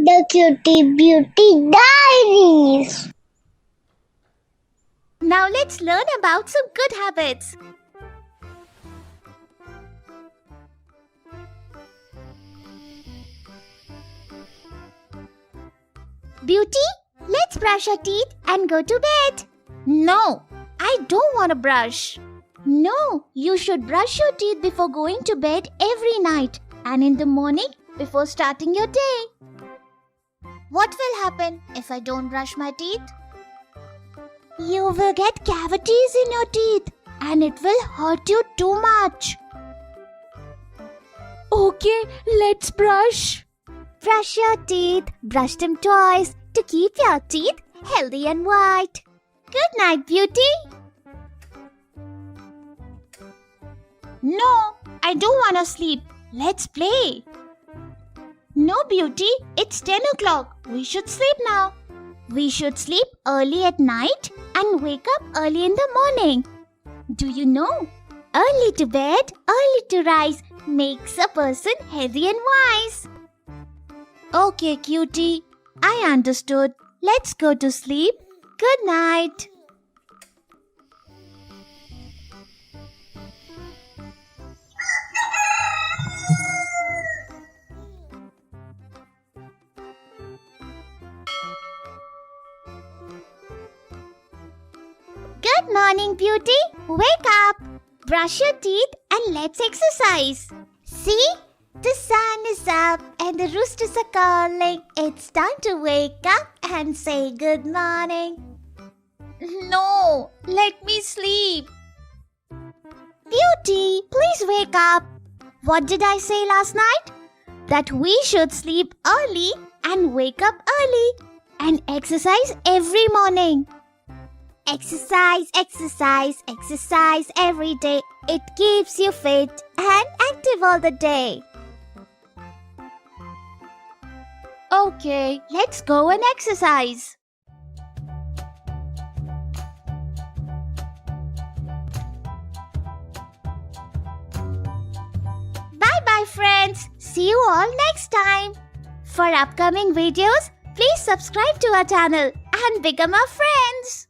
The Cutie Beauty Diaries. Now let's learn about some good habits. Beauty, let's brush our teeth and go to bed. No, I don't want to brush. No, you should brush your teeth before going to bed every night and in the morning before starting your day. What will happen if I don't brush my teeth? You will get cavities in your teeth and it will hurt you too much. Okay, let's brush. Brush your teeth, brush them twice to keep your teeth healthy and white. Good night, Beauty. No, I don't want to sleep. Let's play. No, Beauty, it's 10 o'clock. We should sleep now. We should sleep early at night and wake up early in the morning. Do you know? Early to bed, early to rise makes a person healthy and wise. Okay, Cutie, I understood. Let's go to sleep. Good night. Good morning, Beauty. Wake up. Brush your teeth and let's exercise. See? The sun is up and the roosters are calling. It's time to wake up and say good morning. No, let me sleep. Beauty, please wake up. What did I say last night? That we should sleep early and wake up early and exercise every morning. Exercise, exercise, exercise every day. It keeps you fit and active all the day. Okay, let's go and exercise. Bye-bye, friends. See you all next time. For upcoming videos, please subscribe to our channel and become our friends.